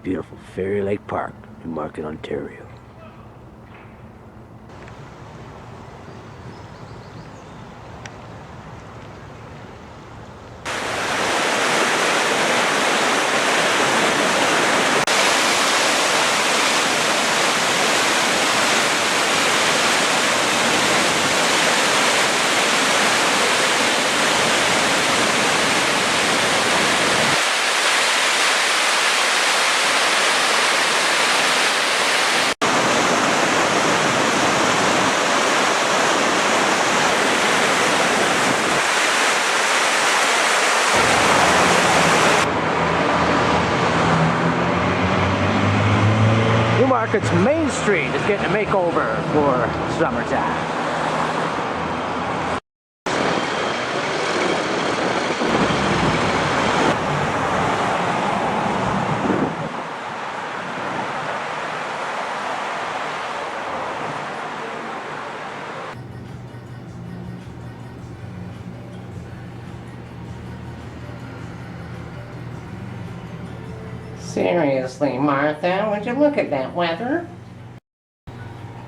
Beautiful Fairy Lake Park, Newmarket, Ontario. Newmarket's Main Street is getting a makeover for summertime. Seriously, Martha, would you look at that weather?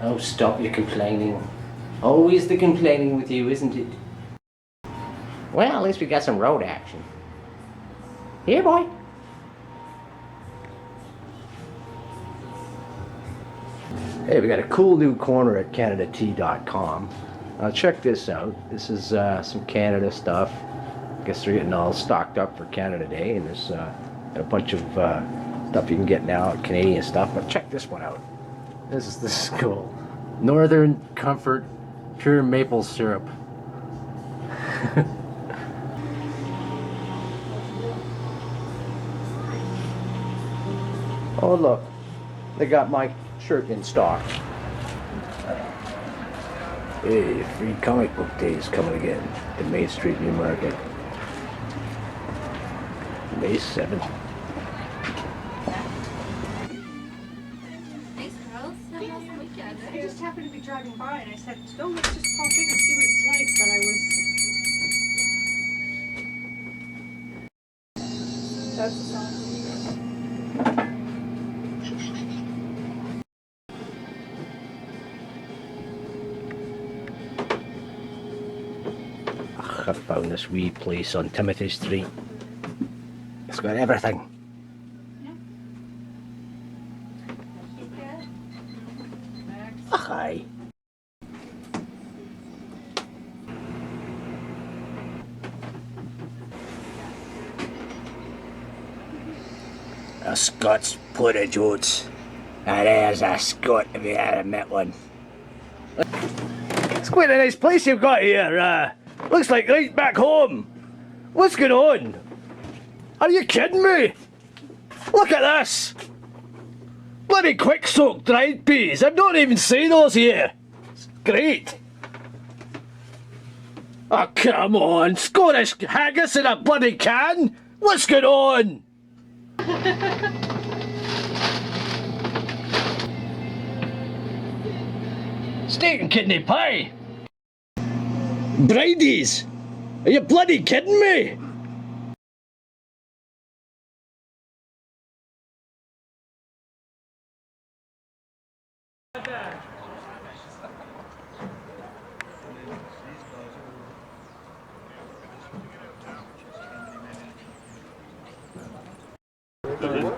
Oh, stop your complaining. Always the complaining with you, isn't it? Well, at least we got some road action. Here, boy. Hey, we got a cool new corner at CanadaTea.com. Check this out. This is some Canada stuff. I guess they're getting all stocked up for Canada Day, and there's a bunch of stuff you can get now, Canadian stuff. But check this one out. This is cool. Northern Comfort Pure Maple Syrup. Oh look, they got my shirt in stock. Hey, free comic book days coming again to Main Street, Newmarket. May 7th. I just happened to be driving by and I said, oh, let's just pop in and see what it's like, but I was... That's the song. I found this wee place on Timothy Street. It's got everything. Hi. A Scots porridge oats. That is a Scot if you ever met one. It's quite a nice place you've got here. Looks like right back home. What's going on? Are you kidding me? Look at this. Bloody quick soaked dried peas. I've not even seen those here. It's great. Oh, come on. Scottish haggis in a bloody can? What's going on? Steak and kidney pie. Bridies. Are you bloody kidding me?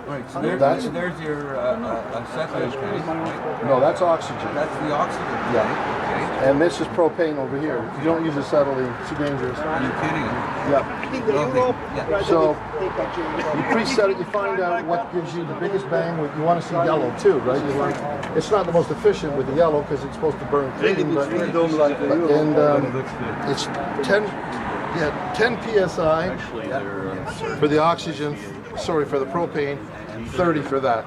Right, so there's your acetylene tank, right? No, that's oxygen. That's the oxygen tank. Yeah. And this is propane over here. You don't use acetylene, it's too dangerous. Are you kidding? Yeah. So you preset it, you find out what gives you the biggest bang. You want to see yellow too, right? It's not the most efficient with the yellow because it's supposed to burn clean, but it's 10 psi for the oxygen. Sorry, for the propane, 30 for that.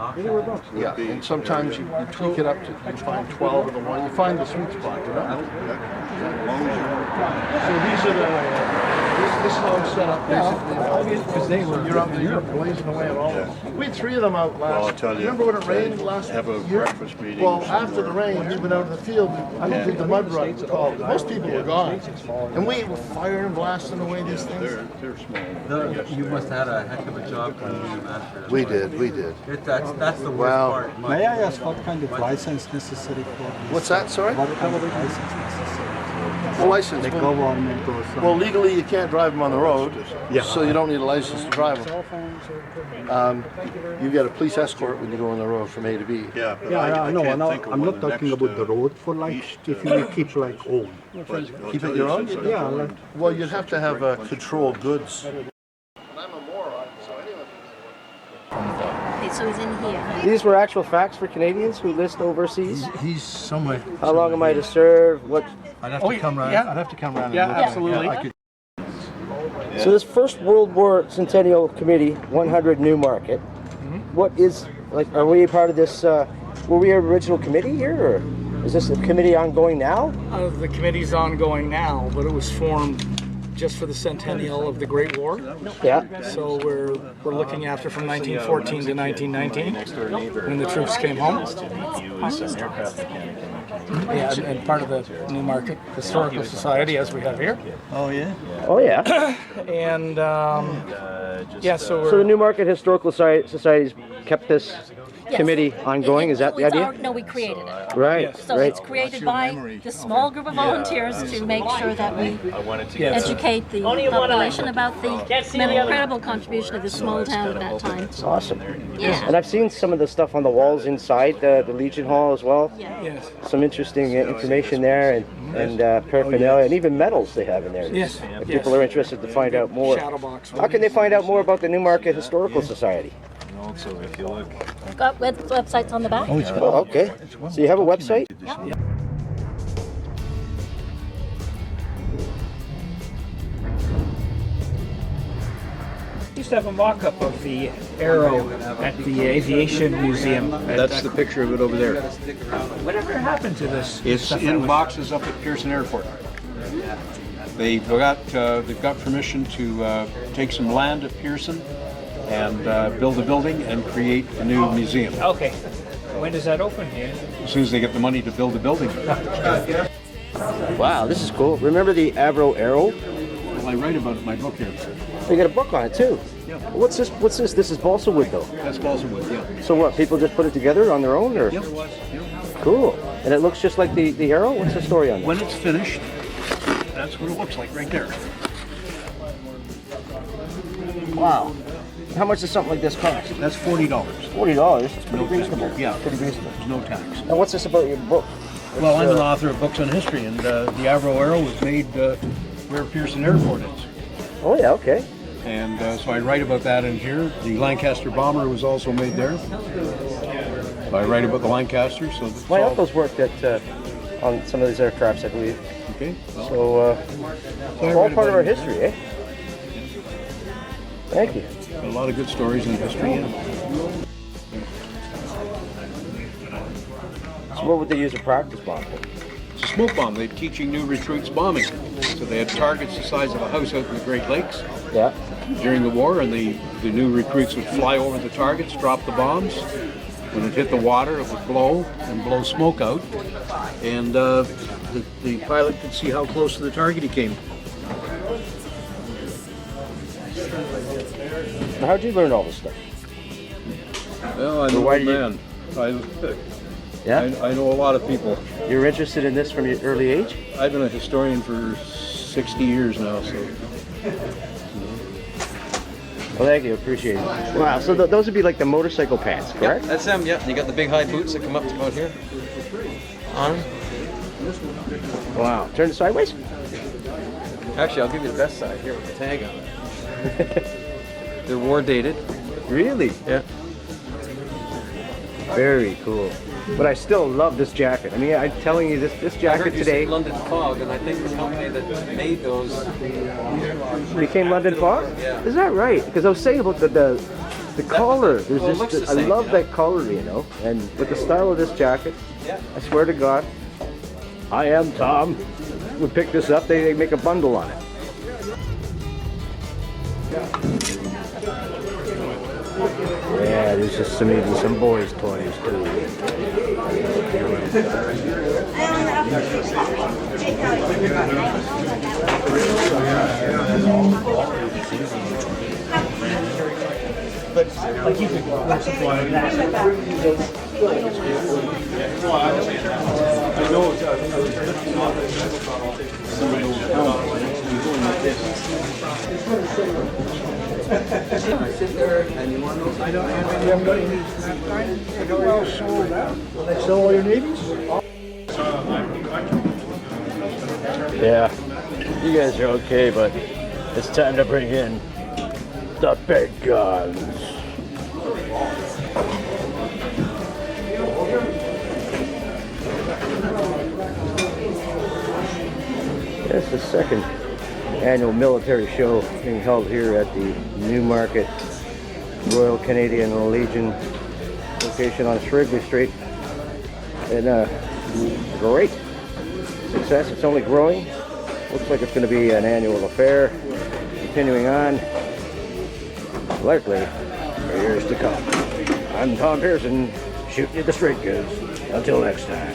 Yeah, and sometimes you tweak it up to you find 12 of the one. You find the sweet spot, you know? So these are This is how I'm set up, basically. Because they were, you're out there blazing away at all of them. We had 3 of them out last. Well, I'll tell you. Remember when it rained last Have a year? breakfast meeting. Well, after the rain, we went out in the field. I did the mud run. It's called. Most people were gone, and we were firing and blasting away these things. They're small. You must have had a heck of a job when you mastered it. We did. That's the worst Well, part. May I ask what kind of license necessary for this? What's that? Sorry. What kind of license necessary? The license. The Well, government or something? well, legally you can't drive them on the road, Yeah. so you don't need a license to drive them. You get a police escort when you go on the road from A to B. Yeah, but Yeah, I know. can't think of I'm one not talking next, about the road for like east, if you keep like own. Keep it your own? Yeah, like Well, you'd have to have controlled goods. I'm a moron, so anyway. Okay, so he's in here. These were actual facts for Canadians who list overseas. He's somewhere. How long am I to serve? What? I'd have to come around. yeah. I'd have to come around. Yeah, and look. absolutely. I could. So this First World War Centennial Committee, 100 Newmarket. What is like? Are we a part of this? Were we an original committee here, or is this a committee ongoing now? The committee's ongoing now, but it was formed just for the centennial of the Great War. Yeah. So we're looking after from 1914 to 1919, when the troops came home. Yeah, and part of the Newmarket Historical Society, as we have here. Oh yeah. Oh yeah. And yeah, so So the we're, Newmarket Historical Society's kept this committee ongoing. Is that the It's idea? no, we created it. Right. So Right. it's created by the small group of volunteers to make sure that we educate the population about the incredible contribution of this small town at that time. Awesome. Yeah. And I've seen some of the stuff on the walls inside the Legion Hall as well. Yeah. yes. Some interesting information there and paraphernalia and even medals they have in there. Yes. If people are interested to find out more. Shadow box. How can they find out more about the Newmarket Historical Society? Also, if you look, We've got websites on the back. Oh, okay. So you have a website? Used to have a mock-up of the Arrow at the Aviation Museum. That's the picture of it over there. Whatever happened to this? It's stuff in that was- boxes up at Pearson Airport. They've got permission to take some land at Pearson and build a building and create a new museum Okay. When does that open? Yeah. as soon as they get the money to build a building. Wow, this is cool. Remember the Avro Arrow? Well, I write about it in my book here. You got a book on it too. Yeah. What's this? What's this? This is balsa wood though. That's balsa wood, yeah. So what? People just put it together on their own, or? Yep. Cool. And it looks just like the arrow. What's the story on that? When it's finished, that's what it looks like right there. Wow. How much does something like this cost? That's $40. $40. That's pretty reasonable. Yeah. Pretty reasonable. There's no tax. Now, what's this about your book? Well, I'm an author of books on history, and the Avro Arrow was made where Pearson Airport is. Oh yeah. Okay. And so I write about that in here. The Lancaster bomber was also made there. I write about the Lancaster, so that's My all- uncle's worked at on some of these aircrafts, I believe. Okay. So it's all part of our history, eh? Thank you. A lot of good stories in history. Yeah. So what would they use a practice bomb for? It's a smoke bomb. They're teaching new recruits bombing. So they had targets the size of a house out in the Great Lakes Yeah. during the war, and the new recruits would fly over the targets, drop the bombs. When it hit the water, it would blow and blow smoke out, and the pilot could see how close to the target he came. Now, how'd you learn all this stuff? Well, I'm an why old do you- man. Yeah. I know a lot of people. You're interested in this from your early age? I've been a historian for 60 years now, so. Well, thank you. Appreciate it. Wow. So those would be like the motorcycle pants, correct? That's them, yeah. You got the big high boots that come up to about here. On 'em. Wow. Turn it sideways. Actually, I'll give you the best side here with the tag on it. They're war dated. Really? Yeah. Very cool. But I still love this jacket. I mean, I'm telling you, this I jacket heard you today said London Fog, and I think the company that made those. became London Fog. Yeah. Is that right? Because I was saying about the collar. There's Well, it looks just the I same, love yeah. that collar, you know. And with the style of this jacket, Yeah. I swear to God, I am Tom. Would pick this up. They make a bundle on it. Yeah, there's just some even some boys' toys too. But like you could go supply that. I know Sit there and you want to know? I don't have any. You haven't got any snap time? They're well sold out. Will they sell all your navies? Yeah, you guys are okay, but it's time to bring in the big guns. It's the second annual military show being held here at the Newmarket Royal Canadian Legion location on Shrigley Street. And great success. It's only growing. Looks like it's going to be an annual affair, continuing on, likely for years to come. I'm Tom Pearson, shooting you the straight goods. Until next time.